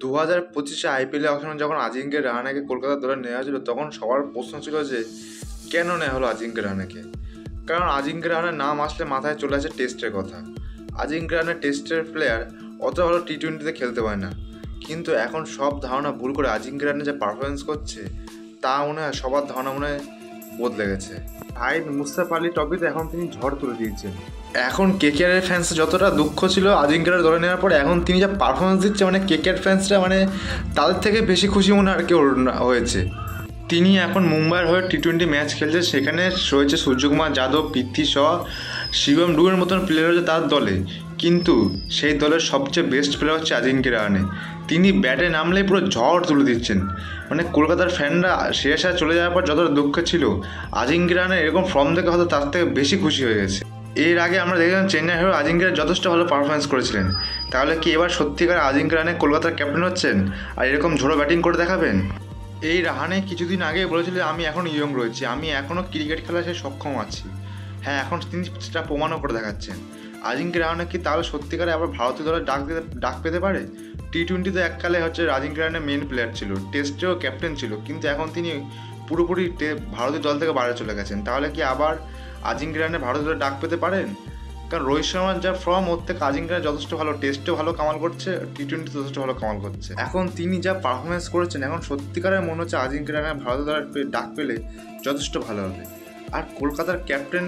2025-এ আইপিএলে অকশনে যখন আজিঙ্ক্য রাহানেকে কলকাতার দলে নেওয়া হয়েছিল, তখন সবার প্রশ্ন ছিল যে কেন নেওয়া হলো আজিঙ্ক্য রাহানেকে। কারণ আজিঙ্ক্য রাহানের নাম আসলে মাথায় চলে আসে টেস্টের কথা। আজিঙ্ক্য রাহানে টেস্টের প্লেয়ার, অত ভালো টি-20তে খেলতে পারে না। কিন্তু এখন সব ধারণা ভুল করে আজিঙ্ক্য রাহানে যে পারফরমেন্স করছে, তা মনে হয় সবার ধারণা মনে হয় বদলে গেছে। শাহিদ মুস্তাফ আলী ট্রফিতে এখন তিনি ঝড় তুলে দিয়েছেন। এখন কেকেআরের ফ্যান্স যতটা দুঃখ ছিল আজিঙ্ক্যর দলে নেওয়ার পরে, এখন তিনি যা পারফরমেন্স দিচ্ছে, মানে কেকেআর ফ্যান্সরা মানে তাদের থেকে বেশি খুশি মনে আর কেউ হয়েছে। তিনি এখন মুম্বাইয়ের হয়ে টি-20 ম্যাচ খেলছে, সেখানে রয়েছে সূর্যকুমার যাদব, পৃথ্বী শ, শিবম ডুবের মতন প্লেয়ার রয়েছে তার দলে। কিন্তু সেই দলের সবচেয়ে বেস্ট প্লেয়ার হচ্ছে আজিঙ্ক্য রাহানে। তিনি ব্যাটে নামলেই পুরো ঝড় তুলে দিচ্ছেন। মানে কলকাতার ফ্যানরা শেরশাহ চলে যাওয়ার পর যতটা দুঃখ ছিল, আজিঙ্ক্য রাহানে এরকম ফর্ম দেখে হয়তো তার থেকে বেশি খুশি হয়ে গেছে। এর আগে আমরা দেখলাম চেন্নাই হয়ে আজিঙ্ক্য রাহানে যথেষ্ট ভালো পারফরমেন্স করেছিলেন। তাহলে কি এবার সত্যিকার আজিঙ্ক্য রাহানে কলকাতার ক্যাপ্টেন হচ্ছেন আর এরকম ঝোড়ো ব্যাটিং করে দেখাবেন? এই রাহানে কিছুদিন আগে বলেছিল আমি এখনও ইয়ং রয়েছি, আমি এখনও ক্রিকেট খেলায় সে সক্ষম আছি। হ্যাঁ, এখন তিনি সেটা প্রমাণও করে দেখাচ্ছেন। আজিঙ্ক্য রাহানে কি তাহলে সত্যিকারে আবার ভারতীয় দলে ডাক পেতে পারে? টি-20তে এককালে হচ্ছে আজিঙ্ক্য রাহানে মেন প্লেয়ার ছিল, টেস্টেও ক্যাপ্টেন ছিল, কিন্তু এখন তিনি পুরোপুরি ভারতীয় দল থেকে বাইরে চলে গেছেন। তাহলে কি আবার আজিঙ্ক্য রাহানে ভারতীয় দলে ডাক পেতে পারেন? কারণ রোহিত শর্মার যা ফর্ম, ওর থেকে আজিঙ্ক্য রাহানে যথেষ্ট ভালো, টেস্টেও ভালো কামাল করছে, টি-20 যথেষ্ট ভালো কামাল করছে। এখন তিনি যা পারফরমেন্স করেছেন, এখন সত্যিকারের মনে হচ্ছে আজিঙ্ক্য রাহানে ভারতীয় দলের ডাক পেলে যথেষ্ট ভালো হবে। আর কলকাতার ক্যাপ্টেন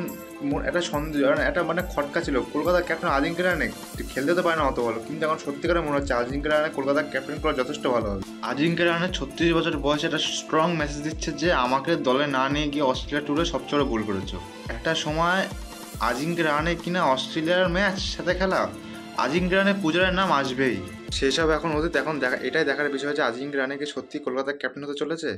একটা সন্দেহ, একটা মানে খটকা ছিল, কলকাতার ক্যাপ্টেন আজিঙ্ক্য রাহানে খেলতে তো পারে না অত ভালো, কিন্তু এখন সত্যিকারের মনে হচ্ছে আজিঙ্ক্য রাহানে কলকাতার ক্যাপ্টেন করা যথেষ্ট ভালো হবে। আজিঙ্ক্য রাহানে 36 বছর বয়সে একটা স্ট্রং মেসেজ দিচ্ছে যে আমাকে দলে না নিয়ে গিয়ে অস্ট্রেলিয়া ট্যুরে সবচেয়ে বড় ভুল করেছো। একটা সময় আজিঙ্ক্য রাহানে কিনা অস্ট্রেলিয়ার ম্যাচ সাথে খেলা, আজিঙ্ক্য রাহানে পূজারের নাম আসবেই। সেসব এখন অতীত, এখন এটাই দেখার বিষয় যে আজিঙ্ক্য রাহানে কি সত্যি কলকাতার ক্যাপ্টেন হতে চলেছে।